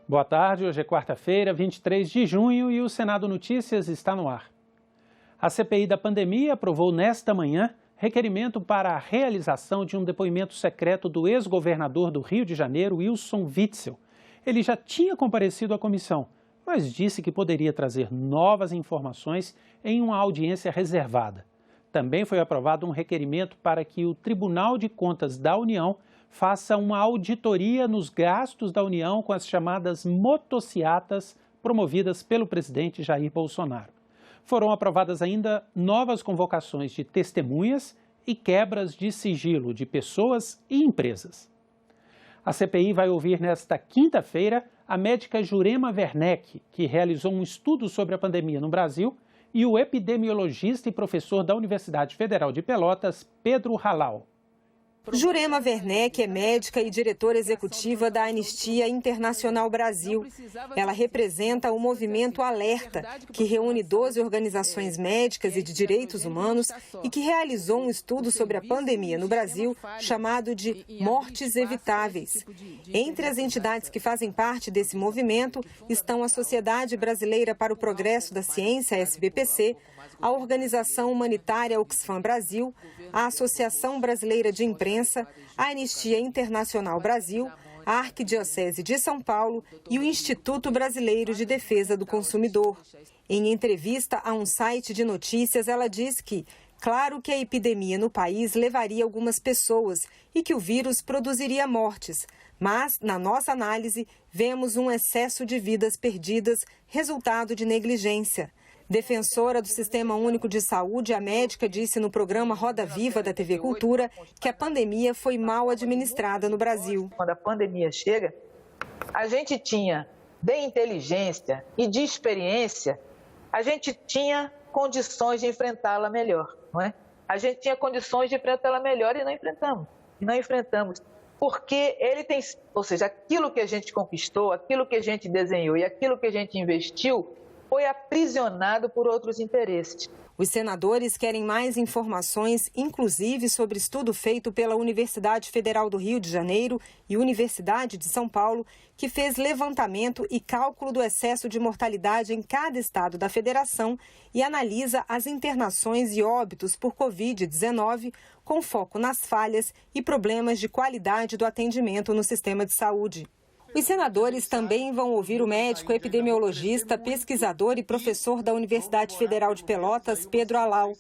Boa tarde, hoje é quarta-feira, 23 de junho e o Senado Notícias está no ar. A CPI da pandemia aprovou nesta manhã requerimento para a realização de um depoimento secreto do ex-governador do Rio de Janeiro, Wilson Witzel. Ele já tinha comparecido à comissão, mas disse que poderia trazer novas informações em uma audiência reservada. Também foi aprovado um requerimento para que o Tribunal de Contas da União faça uma auditoria nos gastos da União com as chamadas motociatas promovidas pelo presidente Jair Bolsonaro. Foram aprovadas ainda novas convocações de testemunhas e quebras de sigilo de pessoas e empresas. A CPI vai ouvir nesta quinta-feira a médica Jurema Werneck, que realizou um estudo sobre a pandemia no Brasil, e o epidemiologista e professor da Universidade Federal de Pelotas, Pedro Halal. Jurema Werneck é médica e diretora executiva da Anistia Internacional Brasil. Ela representa o movimento Alerta, que reúne 12 organizações médicas e de direitos humanos e que realizou um estudo sobre a pandemia no Brasil chamado de Mortes Evitáveis. Entre as entidades que fazem parte desse movimento estão a Sociedade Brasileira para o Progresso da Ciência, SBPC, a Organização Humanitária Oxfam Brasil, a Associação Brasileira de Imprensa, a Anistia Internacional Brasil, a Arquidiocese de São Paulo e o Instituto Brasileiro de Defesa do Consumidor. Em entrevista a um site de notícias, ela diz que, claro que a epidemia no país levaria algumas pessoas e que o vírus produziria mortes, mas, na nossa análise, vemos um excesso de vidas perdidas, resultado de negligência. Defensora do Sistema Único de Saúde, a médica disse no programa Roda Viva da TV Cultura que a pandemia foi mal administrada no Brasil. Quando a pandemia chega, a gente tinha de inteligência e de experiência, a gente tinha condições de enfrentá-la melhor, não é? A gente tinha condições de enfrentá-la melhor e não enfrentamos. Porque ele tem, ou seja, aquilo que a gente conquistou, aquilo que a gente desenhou e aquilo que a gente investiu, foi aprisionado por outros interesses. Os senadores querem mais informações, inclusive sobre estudo feito pela Universidade Federal do Rio de Janeiro e Universidade de São Paulo, que fez levantamento e cálculo do excesso de mortalidade em cada estado da federação e analisa as internações e óbitos por Covid-19, com foco nas falhas e problemas de qualidade do atendimento no sistema de saúde. Os senadores também vão ouvir o médico epidemiologista, pesquisador e professor da Universidade Federal de Pelotas, Pedro Halal.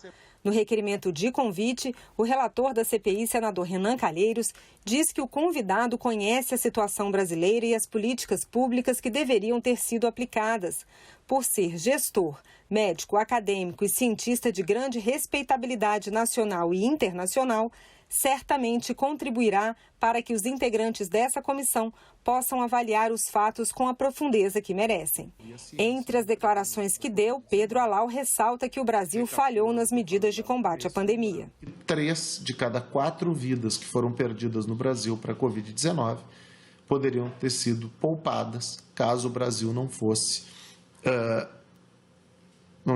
No requerimento de convite, o relator da CPI, senador Renan Calheiros, diz que o convidado conhece a situação brasileira e as políticas públicas que deveriam ter sido aplicadas. Por ser gestor, médico, acadêmico e cientista de grande respeitabilidade nacional e internacional, certamente contribuirá para que os integrantes dessa comissão possam avaliar os fatos com a profundeza que merecem. Entre as declarações que deu, Pedro Halal ressalta que o Brasil falhou nas medidas de combate à pandemia. 3 de cada 4 vidas que foram perdidas no Brasil para a Covid-19 poderiam ter sido poupadas caso o Brasil não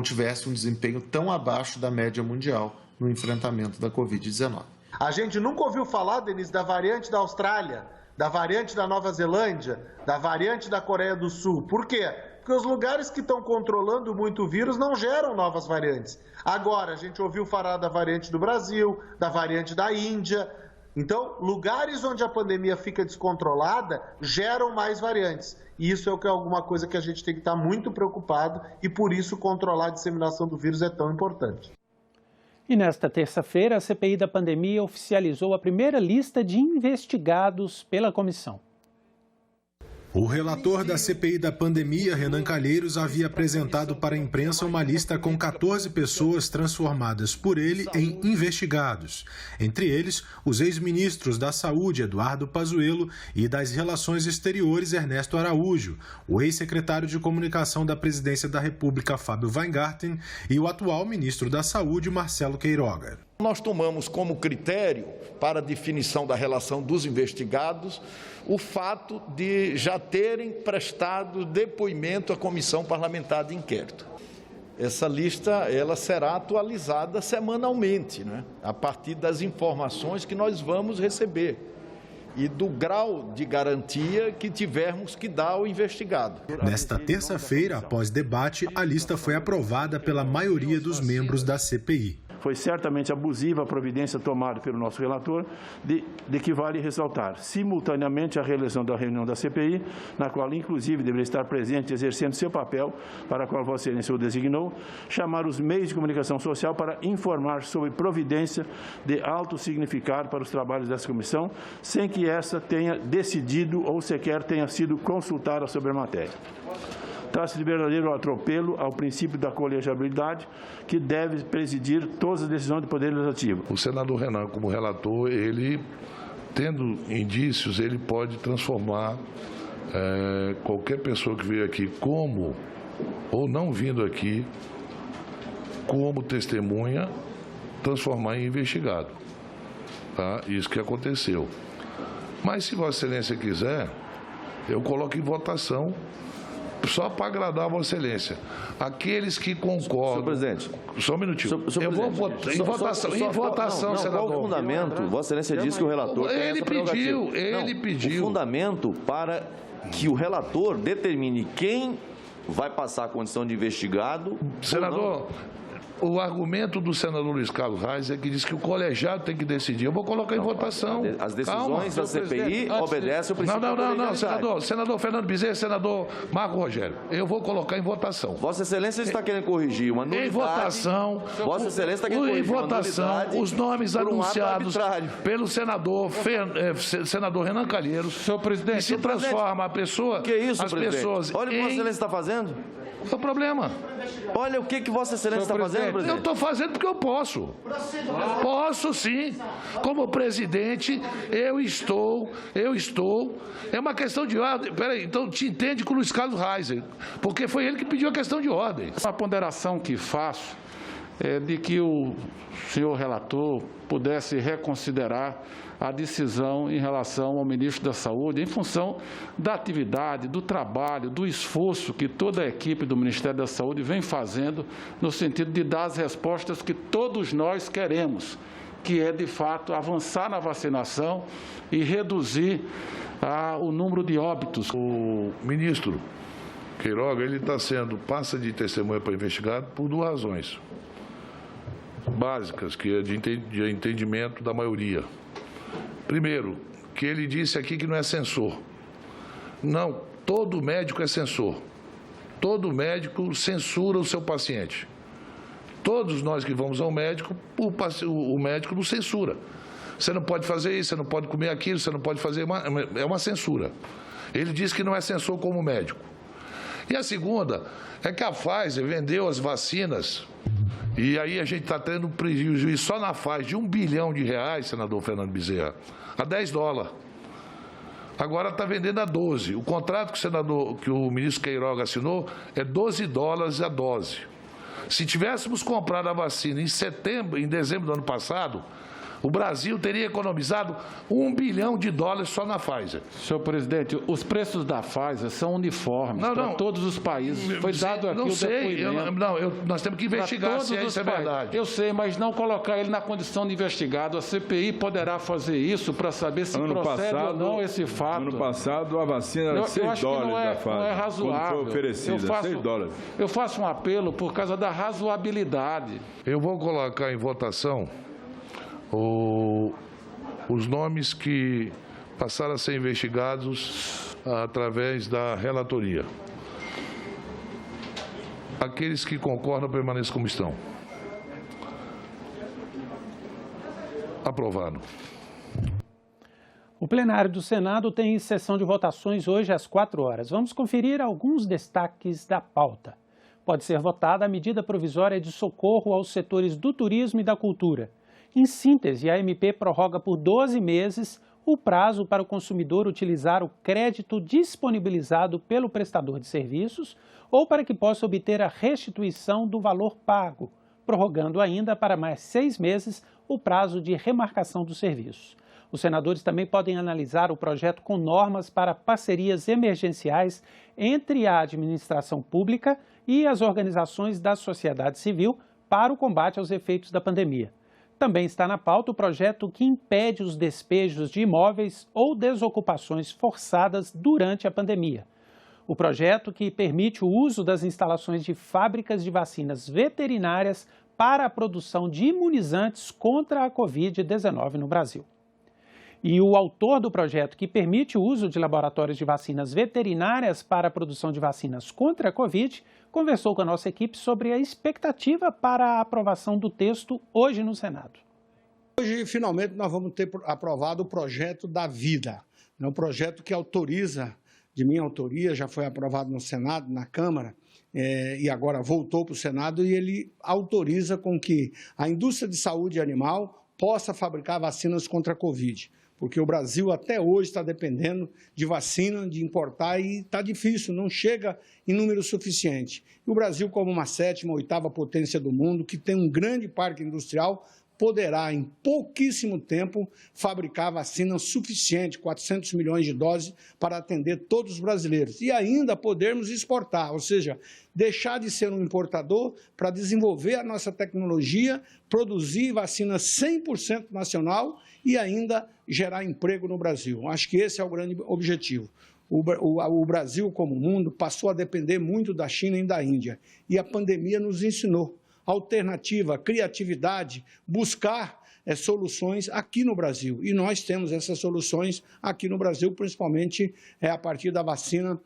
tivesse um desempenho tão abaixo da média mundial no enfrentamento da Covid-19. A gente nunca ouviu falar, Denise, da variante da Austrália, da variante da Nova Zelândia, da variante da Coreia do Sul. Por quê? Porque os lugares que estão controlando muito o vírus não geram novas variantes. Agora, a gente ouviu falar da variante do Brasil, da variante da Índia. Então, lugares onde a pandemia fica descontrolada geram mais variantes. E isso é alguma coisa que a gente tem que estar muito preocupado e, por isso, controlar a disseminação do vírus é tão importante. E nesta terça-feira, a CPI da pandemia oficializou a primeira lista de investigados pela comissão. O relator da CPI da pandemia, Renan Calheiros, havia apresentado para a imprensa uma lista com 14 pessoas transformadas por ele em investigados. Entre eles, os ex-ministros da Saúde, Eduardo Pazuello, e das Relações Exteriores, Ernesto Araújo, o ex-secretário de Comunicação da Presidência da República, Fábio Weingarten, e o atual ministro da Saúde, Marcelo Queiroga. Nós tomamos como critério para a definição da relação dos investigados o fato de já terem prestado depoimento à Comissão Parlamentar de Inquérito. Essa lista ela será atualizada semanalmente, né? A partir das informações que nós vamos receber. e do grau de garantia que tivermos que dar ao investigado. Nesta terça-feira, após debate, a lista foi aprovada pela maioria dos membros da CPI. Foi certamente abusiva a providência tomada pelo nosso relator, de que vale ressaltar, simultaneamente, a realização da reunião da CPI, na qual, inclusive, deveria estar presente, exercendo seu papel, para a qual Vossa Excelência o designou, chamar os meios de comunicação social para informar sobre providência de alto significado para os trabalhos dessa comissão, sem que essa tenha decidido ou sequer tenha sido consultada sobre a matéria. Trata-se de verdadeiro atropelo ao princípio da colegialidade, que deve presidir todas as decisões do Poder Legislativo. O senador Renan, como relator, ele, tendo indícios, ele pode transformar qualquer pessoa que veio aqui como, ou não vindo aqui, como testemunha, transformar em investigado. Tá? Isso que aconteceu. Mas, se Vossa Excelência quiser, eu coloco em votação, só para agradar a Vossa Excelência. Aqueles que concordam... Senhor presidente. Só um minutinho. Eu vou votar em votação, senador. Qual o fundamento? Vossa Excelência disse que o relator tem essa prerrogativa. Ele pediu. O fundamento para que o relator determine quem vai passar a condição de investigado... Senador... O argumento do senador Luiz Carlos Reis é que diz que o colegiado tem que decidir. Eu vou colocar em votação. As decisões da CPI obedecem ao princípio da colegialidade. Não, senador Fernando Bezerra, senador Marco Rogério. Eu vou colocar em votação. Vossa Excelência está querendo corrigir uma nulidade. Em votação. Vossa Excelência está querendo corrigir uma nulidade. Os nomes anunciados pelo senador Renan Calheiros. Senhor presidente. E se transforma a pessoa... Que isso, as presidente? pessoas Olha o que Vossa Excelência está fazendo. Qual é o problema? Olha o que Vossa Excelência está fazendo, presidente. Eu estou fazendo porque eu posso. Posso sim. Como presidente, eu estou. É uma questão de ordem. Peraí, então te entende com o Luiz Carlos Reis, porque foi ele que pediu a questão de ordem. A ponderação que faço é de que o senhor relator pudesse reconsiderar a decisão em relação ao ministro da Saúde, em função da atividade, do trabalho, do esforço que toda a equipe do Ministério da Saúde vem fazendo no sentido de dar as respostas que todos nós queremos, que é, de fato, avançar na vacinação e reduzir o número de óbitos. O ministro Queiroga, ele passa de testemunha para investigado por duas razões básicas, que é de entendimento da maioria. Primeiro, que ele disse aqui que não é censor. Não, todo médico é censor. Todo médico censura o seu paciente. Todos nós que vamos ao médico, o médico nos censura. Você não pode fazer isso, você não pode comer aquilo, você não pode fazer... É uma censura. Ele disse que não é censor como médico. E a segunda é que a Pfizer vendeu as vacinas, e aí a gente está tendo um prejuízo só na Pfizer de R$1 bilhão, senador Fernando Bezerra, a $10. Agora está vendendo a 12. O contrato que o ministro Queiroga assinou é $12 a dose. Se tivéssemos comprado a vacina em dezembro do ano passado, o Brasil teria economizado $1 bilhão só na Pfizer. Senhor presidente, os preços da Pfizer são uniformes para todos os países. Foi dado aqui o depoimento. Nós temos que investigar se isso é verdade. Eu sei, mas não colocar ele na condição de investigado. A CPI poderá fazer isso para saber se procede ou não esse fato. Ano passado, a vacina era $6 da Pfizer. Não é razoável. Quando foi oferecida, $6. Eu faço um apelo por causa da razoabilidade. Eu vou colocar em votação os nomes que passaram a ser investigados através da relatoria. Aqueles que concordam permaneçam como estão. Aprovado. O plenário do Senado tem sessão de votações hoje às 4 horas. Vamos conferir alguns destaques da pauta. Pode ser votada a medida provisória de socorro aos setores do turismo e da cultura. Em síntese, a MP prorroga por 12 meses o prazo para o consumidor utilizar o crédito disponibilizado pelo prestador de serviços ou para que possa obter a restituição do valor pago, prorrogando ainda para mais 6 meses o prazo de remarcação dos serviços. Os senadores também podem analisar o projeto com normas para parcerias emergenciais entre a administração pública e as organizações da sociedade civil para o combate aos efeitos da pandemia. Também está na pauta o projeto que impede os despejos de imóveis ou desocupações forçadas durante a pandemia. O projeto que permite o uso das instalações de fábricas de vacinas veterinárias para a produção de imunizantes contra a Covid-19 no Brasil. E o autor do projeto que permite o uso de laboratórios de vacinas veterinárias para a produção de vacinas contra a Covid conversou com a nossa equipe sobre a expectativa para a aprovação do texto hoje no Senado. Hoje, finalmente, nós vamos ter aprovado o projeto da vida, um projeto que autoriza, de minha autoria, já foi aprovado no Senado, na Câmara, e agora voltou para o Senado, e ele autoriza com que a indústria de saúde animal possa fabricar vacinas contra a Covid. Porque o Brasil até hoje está dependendo de vacina, de importar, e está difícil, não chega em número suficiente. E o Brasil, como uma 7ª, 8ª potência do mundo, que tem um grande parque industrial, poderá, em pouquíssimo tempo, fabricar vacina suficiente, 400 milhões de doses, para atender todos os brasileiros. E ainda podermos exportar, ou seja, deixar de ser um importador para desenvolver a nossa tecnologia, produzir vacina 100% nacional e ainda gerar emprego no Brasil. Acho que esse é o grande objetivo. O Brasil, como mundo, passou a depender muito da China e da Índia. E a pandemia nos ensinou alternativa, criatividade, buscar soluções aqui no Brasil. E nós temos essas soluções aqui no Brasil, principalmente a partir da vacina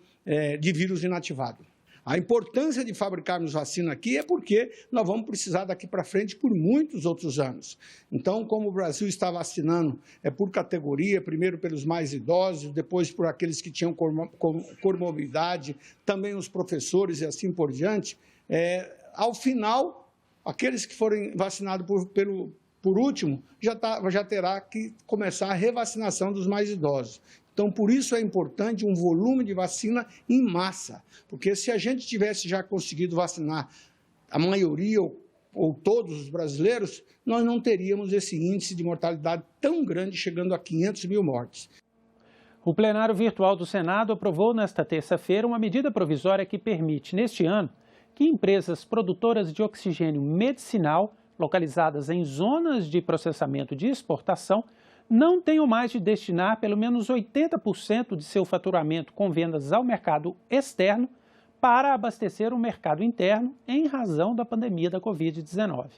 de vírus inativado. A importância de fabricarmos vacina aqui é porque nós vamos precisar daqui para frente por muitos outros anos. Então, como o Brasil está vacinando por categoria, primeiro pelos mais idosos, depois por aqueles que tinham comorbidade, também os professores e assim por diante, ao final, aqueles que forem vacinados por último, já terá que começar a revacinação dos mais idosos. Então, por isso é importante um volume de vacina em massa, porque se a gente tivesse já conseguido vacinar a maioria ou todos os brasileiros, nós não teríamos esse índice de mortalidade tão grande, chegando a 500 mil mortes. O plenário virtual do Senado aprovou nesta terça-feira uma medida provisória que permite, neste ano, que empresas produtoras de oxigênio medicinal, localizadas em zonas de processamento de exportação, não tenham mais de destinar pelo menos 80% de seu faturamento com vendas ao mercado externo para abastecer o mercado interno em razão da pandemia da Covid-19.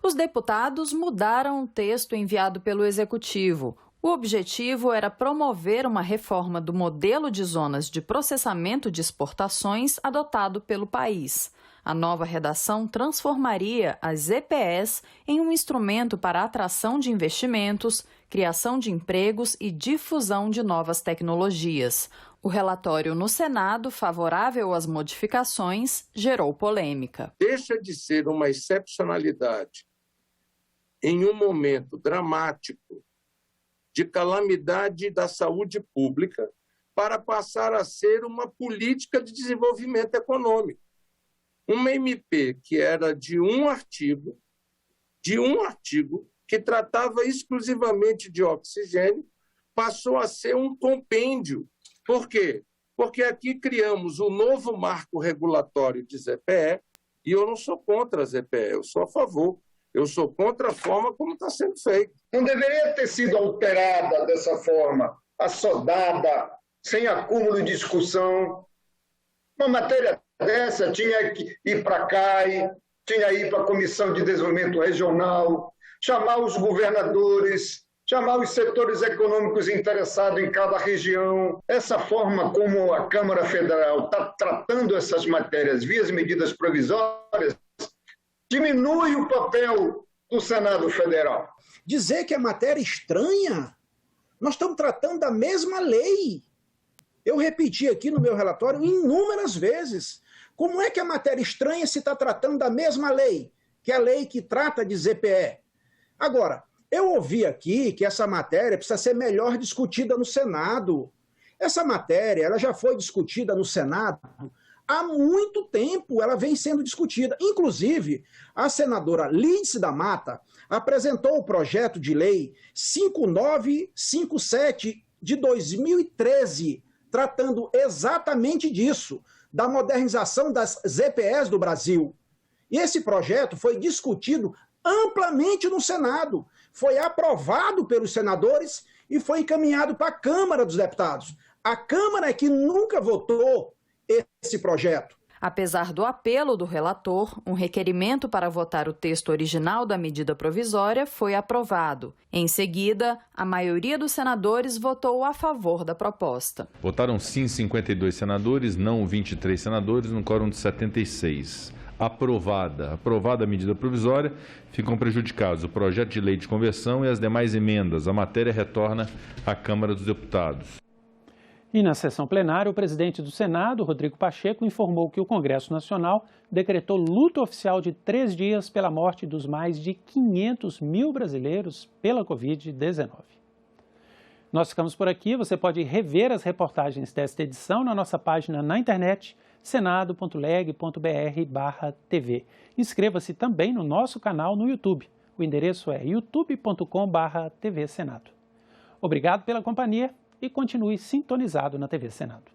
Os deputados mudaram o texto enviado pelo Executivo. O objetivo era promover uma reforma do modelo de zonas de processamento de exportações adotado pelo país. A nova redação transformaria as EPS em um instrumento para a atração de investimentos, criação de empregos e difusão de novas tecnologias. O relatório no Senado, favorável às modificações, gerou polêmica. Deixa de ser uma excepcionalidade em um momento dramático de calamidade da saúde pública para passar a ser uma política de desenvolvimento econômico. Uma MP que era de um artigo que tratava exclusivamente de oxigênio, passou a ser um compêndio. Por quê? Porque aqui criamos um novo marco regulatório de ZPE, e eu não sou contra a ZPE, eu sou a favor. Eu sou contra a forma como está sendo feito. Não deveria ter sido alterada dessa forma, assodada, sem acúmulo de discussão. Uma matéria dessa tinha que ir para a CAI, tinha que ir para a Comissão de Desenvolvimento Regional, chamar os governadores, chamar os setores econômicos interessados em cada região. Essa forma como a Câmara Federal está tratando essas matérias via medidas provisórias diminui o papel do Senado Federal. Dizer que é matéria estranha, nós estamos tratando da mesma lei. Eu repeti aqui no meu relatório inúmeras vezes. Como é que a matéria estranha se está tratando da mesma lei, que é a lei que trata de ZPE? Agora, eu ouvi aqui que essa matéria precisa ser melhor discutida no Senado. Essa matéria ela já foi discutida no Senado há muito tempo, ela vem sendo discutida. Inclusive, a senadora Lídice da Mata apresentou o projeto de lei 5957 de 2013, tratando exatamente disso, da modernização das ZPEs do Brasil. E esse projeto foi discutido amplamente no Senado. Foi aprovado pelos senadores e foi encaminhado para a Câmara dos Deputados. A Câmara é que nunca votou esse projeto. Apesar do apelo do relator, um requerimento para votar o texto original da medida provisória foi aprovado. Em seguida, a maioria dos senadores votou a favor da proposta. Votaram sim 52 senadores, não 23 senadores, no quórum de 76. Aprovada a medida provisória, ficam prejudicados o projeto de lei de conversão e as demais emendas. A matéria retorna à Câmara dos Deputados. E na sessão plenária, o presidente do Senado, Rodrigo Pacheco, informou que o Congresso Nacional decretou luto oficial de 3 dias pela morte dos mais de 500 mil brasileiros pela Covid-19. Nós ficamos por aqui. Você pode rever as reportagens desta edição na nossa página na internet, senado.leg.br/TV. Inscreva-se também no nosso canal no YouTube. O endereço é youtube.com/TV Senado. Obrigado pela companhia e continue sintonizado na TV Senado.